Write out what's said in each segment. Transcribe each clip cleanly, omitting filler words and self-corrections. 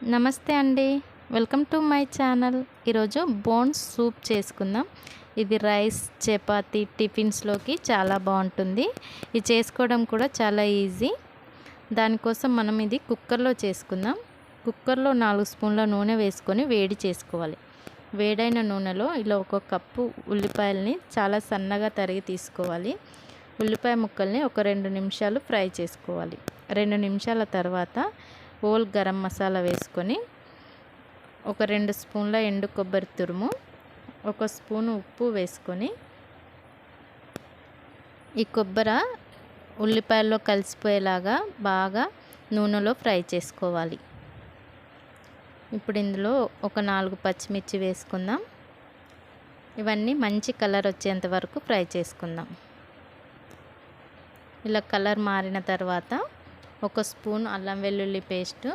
నమస్తే అండి. Welcome to my channel. ఈరోజు బోన్స్ సూప్ చేసుకుందాం. ఇది రైస్, చపాతీ, టిఫిన్స్లోకి చాలా బాగుంటుంది. ఇది చేసుకోవడం కూడా చాలా ఈజీ. దానికోసం మనం ఇది కుక్కర్లో చేసుకుందాం. కుక్కర్లో 4 స్పూన్ల నూనె వేసుకొని వేడి చేసుకోవాలి. వేడైన నూనెలో ఇలా 1 కప్పు ఉల్లిపాయలని చాలా సన్నగా తరిగి తీసుకోవాలి. ఉల్లిపాయ ముక్కల్ని ఒక 2 నిమిషాలు ఫ్రై చేసుకోవాలి. 2 నిమిషాల తర్వాత హోల్ గరం మసాలా వేసుకొని ఒక 2 స్పూన్ల ఎండు కొబ్బరి తురుము, 1 స్పూను ఉప్పు వేసుకొని ఈ కొబ్బరి ఉల్లిపాయల్లో కలిసిపోయేలాగా బాగా నూనెలో ఫ్రై చేసుకోవాలి. ఇప్పుడు ఇందులో ఒక 4 పచ్చిమిర్చి వేసుకుందాం. ఇవన్నీ మంచి కలర్ వచ్చేంత వరకు ఫ్రై చేసుకుందాం. ఇలా కలర్ మారిన తర్వాత 1 స్పూన్ అల్లం వెల్లుల్లి పేస్ట్,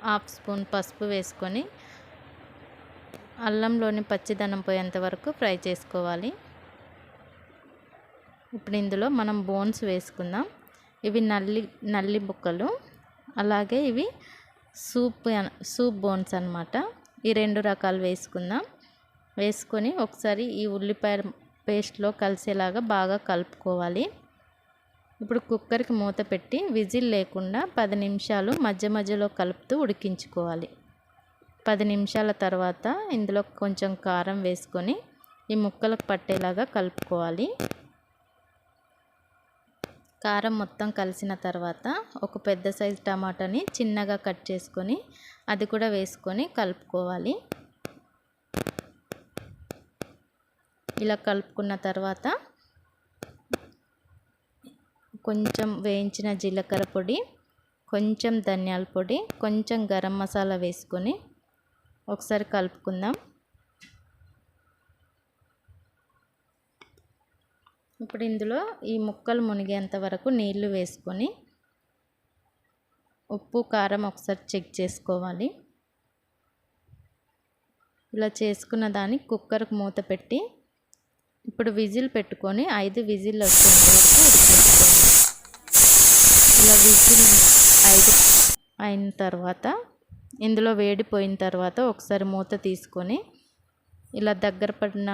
1/2 స్పూన్ పసుపు వేసుకొని అల్లంలోని పచ్చిదనం పోయేంత వరకు ఫ్రై చేసుకోవాలి. ఇప్పుడు ఇందులో మనం బోన్స్ వేసుకుందాం. ఇవి నల్లి ముక్కలు, అలాగే ఇవి సూప్ బోన్స్ అన్నమాట. ఈ 2 రకాలు వేసుకుందాం. వేసుకొని ఒకసారి ఈ ఉల్లిపాయ పేస్ట్లో కలిసేలాగా బాగా కలుపుకోవాలి. ఇప్పుడు కుక్కర్కి మూత పెట్టి విజిల్ లేకుండా 10 నిమిషాలు మధ్యలో కలుపుతూ ఉడికించుకోవాలి. 10 నిమిషాల తర్వాత ఇందులో కొంచెం కారం వేసుకొని ఈ ముక్కలకు పట్టేలాగా కలుపుకోవాలి. కారం మొత్తం కలిసిన తర్వాత ఒక పెద్ద సైజు టమాటాని చిన్నగా కట్ చేసుకొని అది కూడా వేసుకొని కలుపుకోవాలి. ఇలా కలుపుకున్న తర్వాత కొంచెం వేయించిన జీలకర్ర పొడి, కొంచెం ధనియాల పొడి, కొంచెం గరం మసాలా వేసుకొని ఒకసారి కలుపుకుందాం. ఇప్పుడు ఇందులో ఈ ముక్కలు మునిగేంత వరకు నీళ్లు వేసుకొని ఉప్పు, కారం ఒకసారి చెక్ చేసుకోవాలి. ఇలా చేసుకున్న దాన్ని కుక్కర్కి మూత పెట్టి ఇప్పుడు విజిల్ పెట్టుకొని 5 విజిల్ వచ్చేంత వరకు ఉడికించుకోవాలి. ఇలా విజిల్ 5 అయిన తర్వాత ఇందులో వేడిపోయిన తర్వాత ఒకసారి మూత తీసుకొని ఇలా దగ్గర పడిన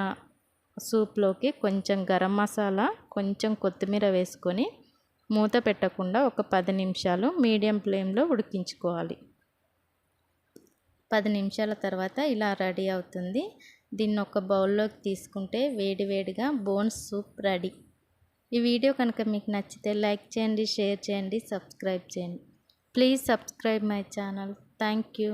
సూప్లోకి కొంచెం గరం మసాలా, కొంచెం కొత్తిమీర వేసుకొని మూత పెట్టకుండా ఒక 10 నిమిషాలు మీడియం ఫ్లేమ్లో ఉడికించుకోవాలి. 10 నిమిషాల తర్వాత ఇలా రెడీ అవుతుంది. దీన్ని ఒక బౌల్లోకి తీసుకుంటే వేడివేడిగా బోన్స్ సూప్ రెడీ. ఈ వీడియో కనుక మీకు నచ్చితే లైక్ చేయండి, షేర్ చేయండి, సబ్స్క్రైబ్ చేయండి. Please subscribe my channel. Thank you.